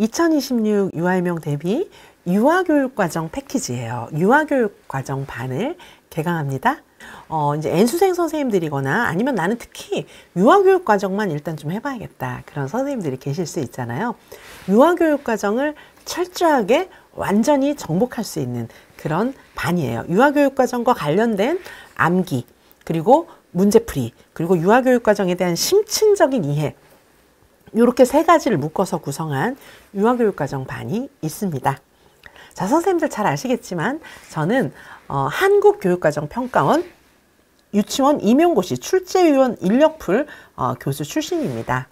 2026 유아일명 대비 유아교육과정 패키지예요. 유아교육과정 반을 개강합니다. 이제 N수생 선생님들이거나 아니면 나는 특히 유아교육과정만 일단 좀 해봐야겠다. 그런 선생님들이 계실 수 있잖아요. 유아교육과정을 철저하게 완전히 정복할 수 있는 그런 반이에요. 유아교육과정과 관련된 암기, 그리고 문제풀이, 그리고 유아교육과정에 대한 심층적인 이해, 이렇게 세 가지를 묶어서 구성한 유아교육과정 반이 있습니다. 자, 선생님들 잘 아시겠지만 저는 한국교육과정평가원 유치원 임용고시 출제위원 인력풀 교수 출신입니다.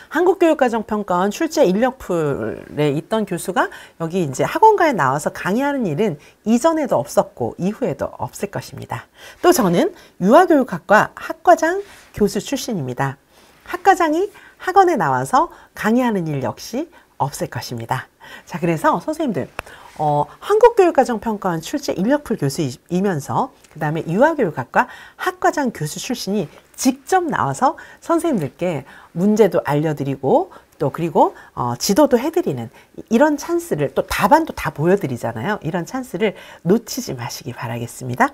한국교육과정평가원 출제 인력풀에 있던 교수가 여기 이제 학원가에 나와서 강의하는 일은 이전에도 없었고 이후에도 없을 것입니다. 또 저는 유아교육학과 학과장 교수 출신입니다. 학과장이 학원에 나와서 강의하는 일 역시 없을 것입니다. 자, 그래서 선생님들 한국교육과정평가원 출제 인력풀 교수이면서 그 다음에 유아교육학과 학과장 교수 출신이 직접 나와서 선생님들께 문제도 알려드리고 또 그리고 지도도 해드리는 이런 찬스를, 또 답안도 다 보여드리잖아요. 이런 찬스를 놓치지 마시기 바라겠습니다.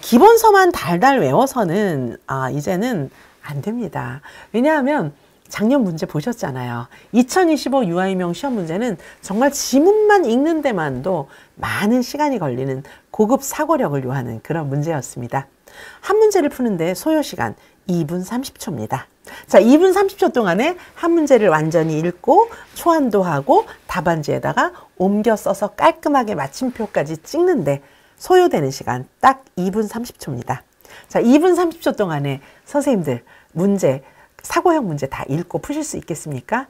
기본서만 달달 외워서는 이제는 안 됩니다. 왜냐하면 작년 문제 보셨잖아요. 2025 유아일명 시험 문제는 정말 지문만 읽는 데만도 많은 시간이 걸리는 고급 사고력을 요하는 그런 문제였습니다. 한 문제를 푸는데 소요시간 2분 30초입니다. 자, 2분 30초 동안에 한 문제를 완전히 읽고 초안도 하고 답안지에다가 옮겨 써서 깔끔하게 마침표까지 찍는데 소요되는 시간 딱 2분 30초입니다. 자, 2분 30초 동안에 선생님들 문제, 사고형 문제 다 읽고 푸실 수 있겠습니까?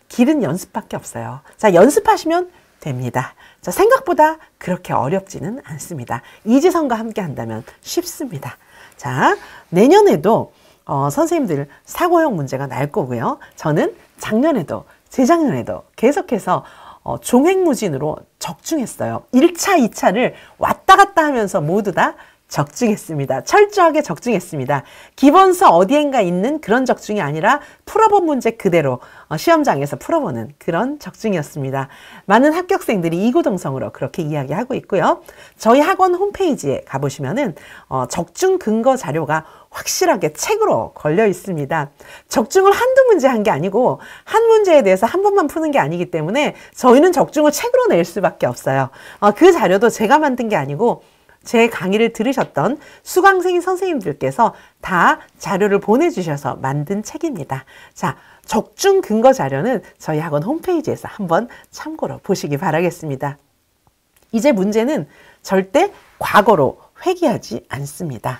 길은 연습밖에 없어요. 자, 연습하시면 됩니다. 자, 생각보다 그렇게 어렵지는 않습니다. 이지선과 함께 한다면 쉽습니다. 자, 내년에도 선생님들 사고형 문제가 날 거고요. 저는 작년에도 재작년에도 계속해서 종횡무진으로 적중했어요. 1차, 2차를 왔다 갔다 하면서 모두 다 적중했습니다. 철저하게 적중했습니다. 기본서 어디엔가 있는 그런 적중이 아니라 풀어본 문제 그대로 시험장에서 풀어보는 그런 적중이었습니다. 많은 합격생들이 이구동성으로 그렇게 이야기하고 있고요. 저희 학원 홈페이지에 가보시면은 적중 근거 자료가 확실하게 책으로 걸려 있습니다. 적중을 한두 문제 한 게 아니고 한 문제에 대해서 한 번만 푸는 게 아니기 때문에 저희는 적중을 책으로 낼 수밖에 없어요. 그 자료도 제가 만든 게 아니고 제 강의를 들으셨던 수강생 선생님들께서 다 자료를 보내주셔서 만든 책입니다. 자, 적중 근거 자료는 저희 학원 홈페이지에서 한번 참고로 보시기 바라겠습니다. 이제 문제는 절대 과거로 회귀하지 않습니다.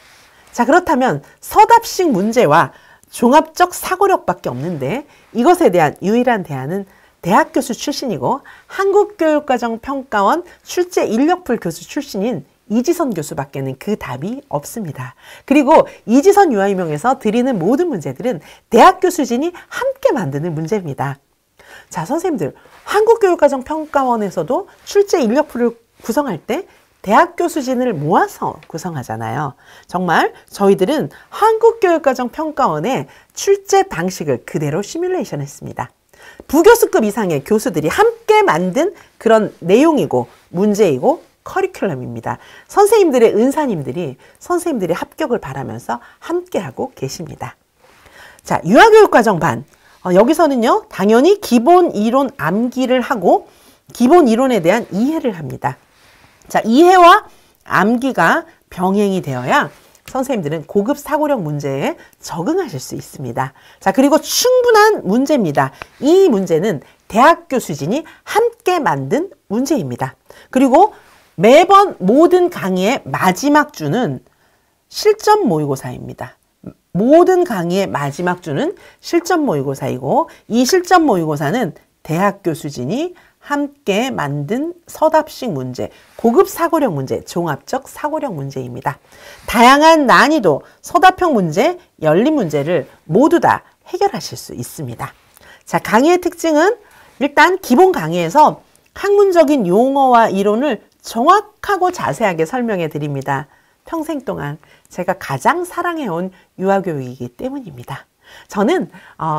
자, 그렇다면 서답식 문제와 종합적 사고력밖에 없는데 이것에 대한 유일한 대안은 대학 교수 출신이고 한국교육과정평가원 출제 인력풀 교수 출신인 이지선 교수밖에는 그 답이 없습니다. 그리고 이지선 유아일명에서 드리는 모든 문제들은 대학 교수진이 함께 만드는 문제입니다. 자, 선생님들, 한국교육과정평가원에서도 출제 인력풀을 구성할 때 대학 교수진을 모아서 구성하잖아요. 정말 저희들은 한국교육과정평가원의 출제 방식을 그대로 시뮬레이션 했습니다. 부교수급 이상의 교수들이 함께 만든 그런 내용이고 문제이고 커리큘럼입니다. 선생님들의 은사님들이 선생님들의 합격을 바라면서 함께하고 계십니다. 자, 유아교육과정 반. 여기서는요, 당연히 기본 이론 암기를 하고 기본 이론에 대한 이해를 합니다. 자, 이해와 암기가 병행이 되어야 선생님들은 고급 사고력 문제에 적응하실 수 있습니다. 자, 그리고 충분한 문제입니다. 이 문제는 대학 교수진이 함께 만든 문제입니다. 그리고 매번 모든 강의의 마지막 주는 실전 모의고사입니다. 모든 강의의 마지막 주는 실전 모의고사이고 이 실전 모의고사는 대학 교수진이 함께 만든 서답식 문제, 고급 사고력 문제, 종합적 사고력 문제입니다. 다양한 난이도, 서답형 문제, 열린 문제를 모두 다 해결하실 수 있습니다. 자, 강의의 특징은 일단 기본 강의에서 학문적인 용어와 이론을 정확하고 자세하게 설명해 드립니다. 평생 동안 제가 가장 사랑해온 유아교육이기 때문입니다. 저는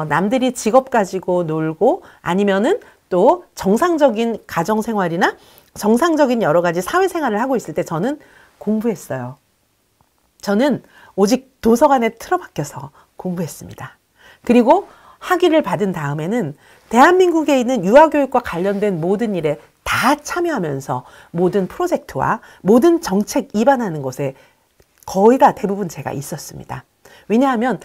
남들이 직업 가지고 놀고 아니면은 또 정상적인 가정생활이나 정상적인 여러 가지 사회생활을 하고 있을 때 저는 공부했어요. 저는 오직 도서관에 틀어박혀서 공부했습니다. 그리고 학위를 받은 다음에는 대한민국에 있는 유아교육과 관련된 모든 일에 다 참여하면서 모든 프로젝트와 모든 정책 입안하는 곳에 거의 다 대부분 제가 있었습니다. 왜냐하면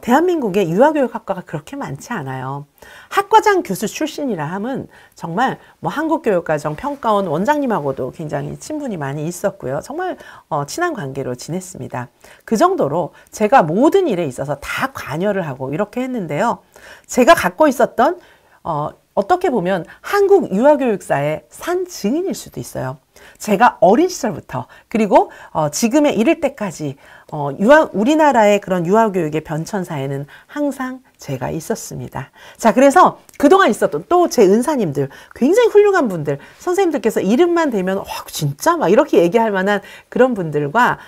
대한민국에 유아교육학과가 그렇게 많지 않아요. 학과장 교수 출신이라 함은 정말 뭐 한국교육과정 평가원 원장님하고도 굉장히 친분이 많이 있었고요. 정말 친한 관계로 지냈습니다. 그 정도로 제가 모든 일에 있어서 다 관여를 하고 이렇게 했는데요. 제가 갖고 있었던 어떻게 보면 한국 유아교육사의 산 증인일 수도 있어요. 제가 어린 시절부터 그리고 지금에 이를 때까지 우리나라의 그런 유아교육의 변천사에는 항상 제가 있었습니다. 자, 그래서 그동안 있었던 또 제 은사님들, 굉장히 훌륭한 분들, 선생님들께서 이름만 대면 진짜? 막 이렇게 얘기할 만한 그런 분들과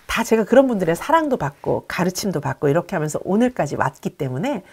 다 제가 그런 분들의 사랑도 받고 가르침도 받고 이렇게 하면서 오늘까지 왔기 때문에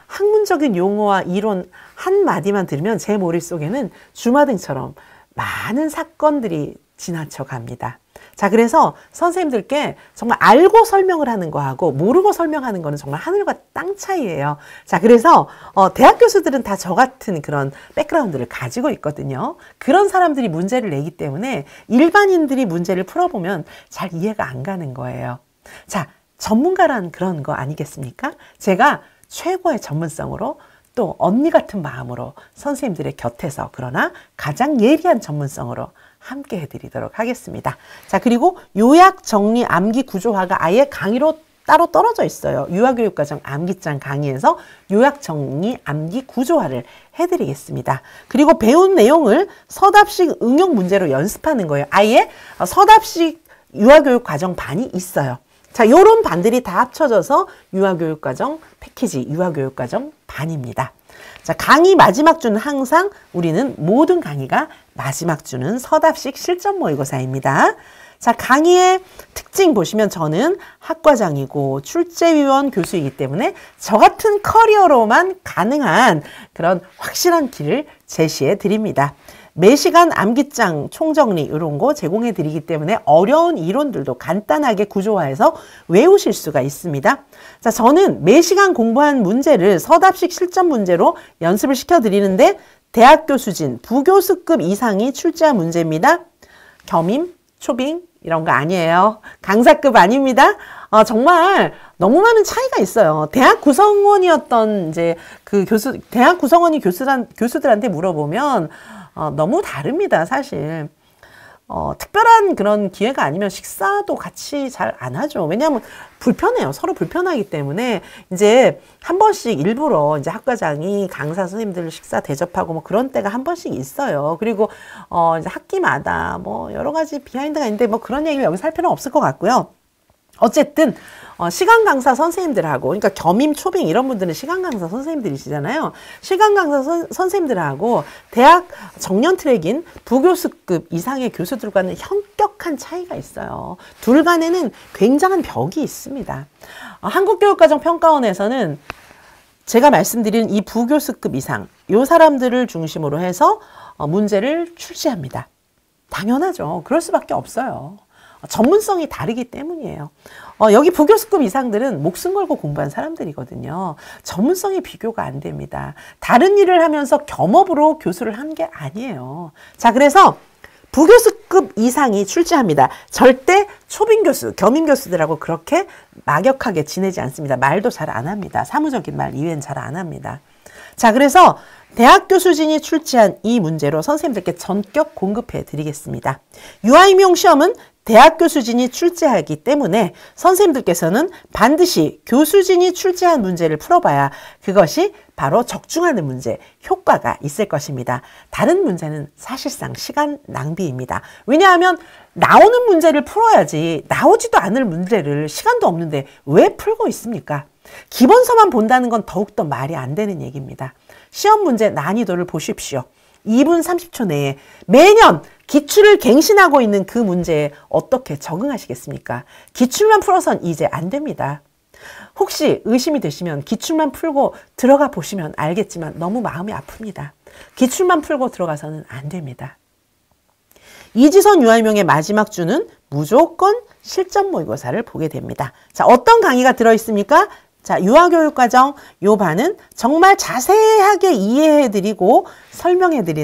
학문적인 용어와 이론 한마디만 들으면 제 머릿속에는 주마등처럼 많은 사건들이 지나쳐 갑니다. 자, 그래서 선생님들께 정말 알고 설명을 하는 거하고 모르고 설명하는 거는 정말 하늘과 땅 차이예요. 자, 그래서 대학 교수들은 다 저 같은 그런 백그라운드를 가지고 있거든요. 그런 사람들이 문제를 내기 때문에 일반인들이 문제를 풀어보면 잘 이해가 안 가는 거예요. 자, 전문가란 그런 거 아니겠습니까? 제가 최고의 전문성으로 또 언니 같은 마음으로 선생님들의 곁에서 그러나 가장 예리한 전문성으로 함께 해드리도록 하겠습니다. 자, 그리고 요약 정리 암기 구조화가 아예 강의로 따로 떨어져 있어요. 유아교육과정 암기장 강의에서 요약 정리 암기 구조화를 해드리겠습니다. 그리고 배운 내용을 서답식 응용 문제로 연습하는 거예요. 아예 서답식 유아교육과정 반이 있어요. 자, 요런 반들이 다 합쳐져서 유아교육과정 패키지, 유아교육과정 반입니다. 자, 강의 마지막 주는 항상 우리는 모든 강의가 마지막 주는 서답식 실전 모의고사입니다. 자, 강의의 특징 보시면 저는 학과장이고 출제위원 교수이기 때문에 저 같은 커리어로만 가능한 그런 확실한 길을 제시해 드립니다. 매시간 암기장 총정리 이런 거 제공해 드리기 때문에 어려운 이론들도 간단하게 구조화해서 외우실 수가 있습니다. 자, 저는 매시간 공부한 문제를 서답식 실전 문제로 연습을 시켜 드리는데 대학교 수진, 부교수급 이상이 출제한 문제입니다. 겸임, 초빙 이런 거 아니에요. 강사급 아닙니다. 정말 너무 많은 차이가 있어요. 대학 구성원이었던 이제 그 대학 구성원이 교수들한테 물어보면 너무 다릅니다, 사실. 특별한 그런 기회가 아니면 식사도 같이 잘 안 하죠. 왜냐하면 불편해요. 서로 불편하기 때문에 이제 한 번씩 일부러 이제 학과장이 강사 선생님들 식사 대접하고 뭐 그런 때가 한 번씩 있어요. 그리고 이제 학기마다 뭐 여러 가지 비하인드가 있는데 뭐 그런 얘기를 여기서 할 필요는 없을 것 같고요. 어쨌든 시간 강사 선생님들하고 그러니까 겸임 초빙 이런 분들은 시간 강사 선생님들이시잖아요. 시간 강사 선생님들하고 대학 정년 트랙인 부교수급 이상의 교수들과는 현격한 차이가 있어요. 둘 간에는 굉장한 벽이 있습니다. 한국교육과정평가원에서는 제가 말씀드린 이 부교수급 이상 이 사람들을 중심으로 해서 문제를 출제합니다. 당연하죠. 그럴 수밖에 없어요. 전문성이 다르기 때문이에요. 여기 부교수급 이상들은 목숨 걸고 공부한 사람들이거든요. 전문성이 비교가 안 됩니다. 다른 일을 하면서 겸업으로 교수를 한 게 아니에요. 자, 그래서 부교수급 이상이 출제합니다. 절대 초빙 교수, 겸임 교수들하고 그렇게 막역하게 지내지 않습니다. 말도 잘 안 합니다. 사무적인 말 이외엔 잘 안 합니다. 자, 그래서 대학교 수진이 출제한 이 문제로 선생님들께 전격 공급해 드리겠습니다. 유아임용 시험은 대학교 수진이 출제하기 때문에 선생님들께서는 반드시 교수진이 출제한 문제를 풀어봐야 그것이 바로 적중하는 문제, 효과가 있을 것입니다. 다른 문제는 사실상 시간 낭비입니다. 왜냐하면 나오는 문제를 풀어야지 나오지도 않을 문제를 시간도 없는데 왜 풀고 있습니까? 기본서만 본다는 건 더욱더 말이 안 되는 얘기입니다. 시험 문제 난이도를 보십시오. 2분 30초 내에 매년 기출을 갱신하고 있는 그 문제에 어떻게 적응하시겠습니까? 기출만 풀어선 이제 안 됩니다. 혹시 의심이 되시면 기출만 풀고 들어가 보시면 알겠지만 너무 마음이 아픕니다. 기출만 풀고 들어가서는 안 됩니다. 이지선 유아유명의 마지막 주는 무조건 실전 모의고사를 보게 됩니다. 자, 어떤 강의가 들어있습니까? 자, 유아교육과정 요 반은 정말 자세하게 이해해드리고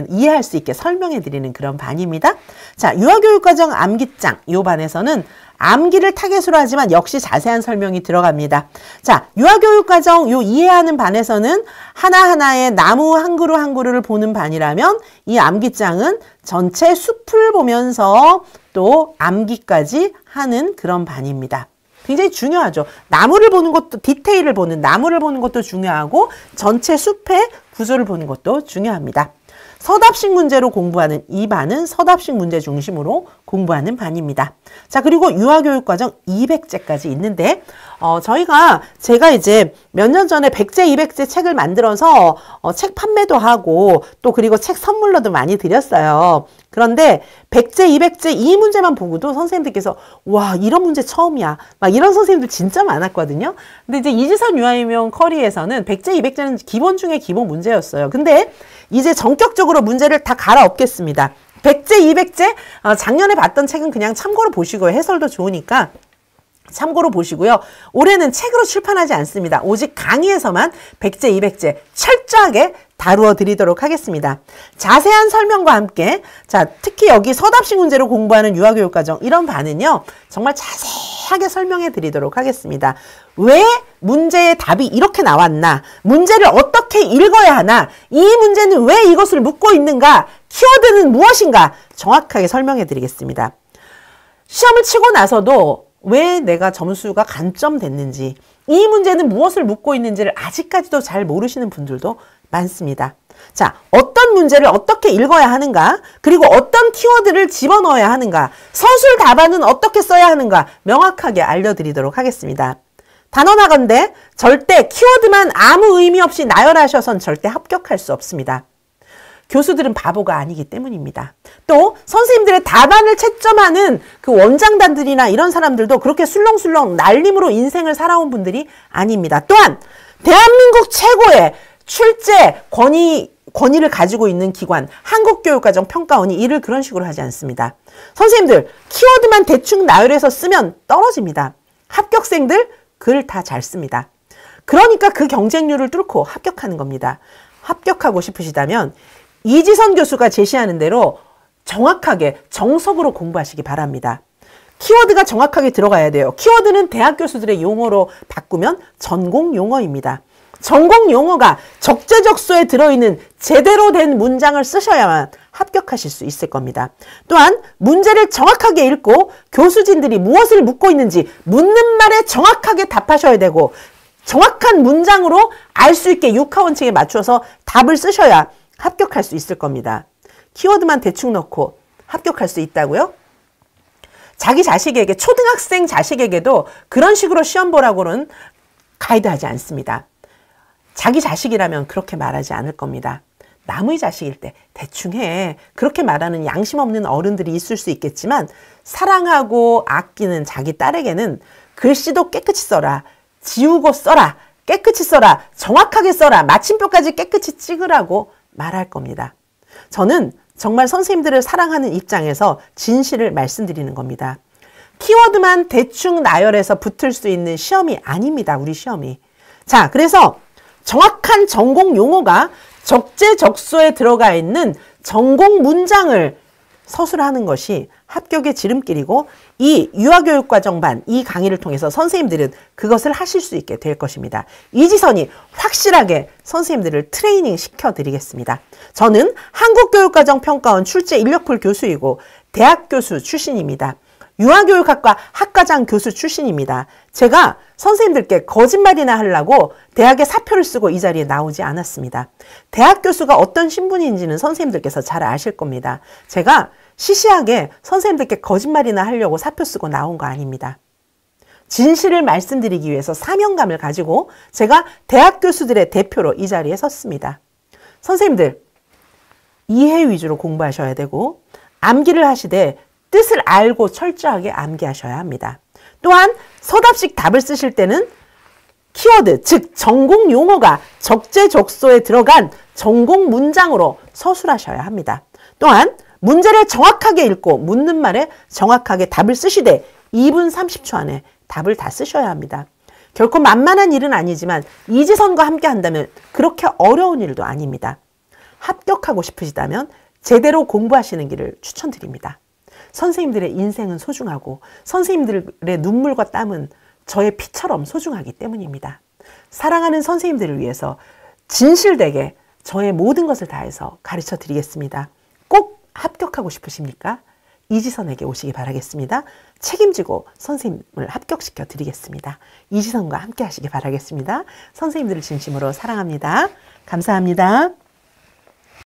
이해할 수 있게 설명해드리는 그런 반입니다. 자, 유아교육과정 암기장 요 반에서는 암기를 타겟으로 하지만 역시 자세한 설명이 들어갑니다. 자, 유아교육과정 요 이해하는 반에서는 하나하나의 나무 한 그루 한 그루를 보는 반이라면 이 암기장은 전체 숲을 보면서 또 암기까지 하는 그런 반입니다. 굉장히 중요하죠. 나무를 보는 것도, 디테일을 보는, 나무를 보는 것도 중요하고 전체 숲의 구조를 보는 것도 중요합니다. 서답식 문제로 공부하는 이 반은 서답식 문제 중심으로 공부하는 반입니다. 자, 그리고 유아교육과정 200제까지 있는데 제가 이제 몇 년 전에 100제, 200제 책을 만들어서 책 판매도 하고 또 그리고 책 선물로도 많이 드렸어요. 그런데 100제, 200제 이 문제만 보고도 선생님들께서 와, 이런 문제 처음이야. 막 이런 선생님들 진짜 많았거든요. 근데 이제 이지선 유아유명 커리에서는 100제, 200제는 기본 중에 기본 문제였어요. 근데 이제 전격적으로 문제를 다 갈아엎겠습니다. 100제, 200제 작년에 봤던 책은 그냥 참고로 보시고요. 해설도 좋으니까 참고로 보시고요. 올해는 책으로 출판하지 않습니다. 오직 강의에서만 100제, 200제 철저하게 다루어 드리도록 하겠습니다. 자세한 설명과 함께 자, 특히 여기 서답식 문제로 공부하는 유아교육과정 이런 반은요. 정말 자세하게 설명해 드리도록 하겠습니다. 왜 문제의 답이 이렇게 나왔나? 문제를 어떻게 읽어야 하나? 이 문제는 왜 이것을 묻고 있는가? 키워드는 무엇인가? 정확하게 설명해 드리겠습니다. 시험을 치고 나서도 왜 내가 점수가 감점됐는지, 이 문제는 무엇을 묻고 있는지를 아직까지도 잘 모르시는 분들도 많습니다. 자, 어떤 문제를 어떻게 읽어야 하는가, 그리고 어떤 키워드를 집어넣어야 하는가, 서술 답안은 어떻게 써야 하는가 명확하게 알려드리도록 하겠습니다. 단언하건대 절대 키워드만 아무 의미 없이 나열하셔선 절대 합격할 수 없습니다. 교수들은 바보가 아니기 때문입니다. 또 선생님들의 답안을 채점하는 그 원장단들이나 이런 사람들도 그렇게 술렁술렁 날림으로 인생을 살아온 분들이 아닙니다. 또한 대한민국 최고의 출제 권위를 가지고 있는 기관 한국교육과정평가원이 일을 그런 식으로 하지 않습니다. 선생님들 키워드만 대충 나열해서 쓰면 떨어집니다. 합격생들 글 다 잘 씁니다. 그러니까 그 경쟁률을 뚫고 합격하는 겁니다. 합격하고 싶으시다면 이지선 교수가 제시하는 대로 정확하게 정석으로 공부하시기 바랍니다. 키워드가 정확하게 들어가야 돼요. 키워드는 대학 교수들의 용어로 바꾸면 전공 용어입니다. 전공 용어가 적재적소에 들어있는 제대로 된 문장을 쓰셔야만 합격하실 수 있을 겁니다. 또한 문제를 정확하게 읽고 교수진들이 무엇을 묻고 있는지 묻는 말에 정확하게 답하셔야 되고 정확한 문장으로 알 수 있게 육하원칙에 맞춰서 답을 쓰셔야 합격할 수 있을 겁니다. 키워드만 대충 넣고 합격할 수 있다고요? 자기 자식에게, 초등학생 자식에게도 그런 식으로 시험 보라고는 가이드하지 않습니다. 자기 자식이라면 그렇게 말하지 않을 겁니다. 남의 자식일 때 대충 해. 그렇게 말하는 양심 없는 어른들이 있을 수 있겠지만 사랑하고 아끼는 자기 딸에게는 글씨도 깨끗이 써라. 지우고 써라. 깨끗이 써라. 정확하게 써라. 마침표까지 깨끗이 찍으라고 말할 겁니다. 저는 정말 선생님들을 사랑하는 입장에서 진실을 말씀드리는 겁니다. 키워드만 대충 나열해서 붙을 수 있는 시험이 아닙니다. 우리 시험이. 자, 그래서 정확한 전공 용어가 적재적소에 들어가 있는 전공 문장을 서술하는 것이 합격의 지름길이고 이 유아교육과정반 이 강의를 통해서 선생님들은 그것을 하실 수 있게 될 것입니다. 이지선이 확실하게 선생님들을 트레이닝 시켜드리겠습니다. 저는 한국교육과정평가원 출제 인력풀 교수이고 대학 교수 출신입니다. 유아교육학과 학과장 교수 출신입니다. 제가 선생님들께 거짓말이나 하려고 대학에 사표를 쓰고 이 자리에 나오지 않았습니다. 대학 교수가 어떤 신분인지는 선생님들께서 잘 아실 겁니다. 제가 시시하게 선생님들께 거짓말이나 하려고 사표 쓰고 나온 거 아닙니다. 진실을 말씀드리기 위해서 사명감을 가지고 제가 대학 교수들의 대표로 이 자리에 섰습니다. 선생님들, 이해 위주로 공부하셔야 되고 암기를 하시되 뜻을 알고 철저하게 암기하셔야 합니다. 또한 서답식 답을 쓰실 때는 키워드, 즉 전공 용어가 적재적소에 들어간 전공 문장으로 서술하셔야 합니다. 또한 문제를 정확하게 읽고 묻는 말에 정확하게 답을 쓰시되 2분 30초 안에 답을 다 쓰셔야 합니다. 결코 만만한 일은 아니지만 이지선과 함께 한다면 그렇게 어려운 일도 아닙니다. 합격하고 싶으시다면 제대로 공부하시는 길을 추천드립니다. 선생님들의 인생은 소중하고 선생님들의 눈물과 땀은 저의 피처럼 소중하기 때문입니다. 사랑하는 선생님들을 위해서 진실되게 저의 모든 것을 다해서 가르쳐 드리겠습니다. 꼭 합격하고 싶으십니까? 이지선에게 오시기 바라겠습니다. 책임지고 선생님을 합격시켜 드리겠습니다. 이지선과 함께 하시기 바라겠습니다. 선생님들을 진심으로 사랑합니다. 감사합니다.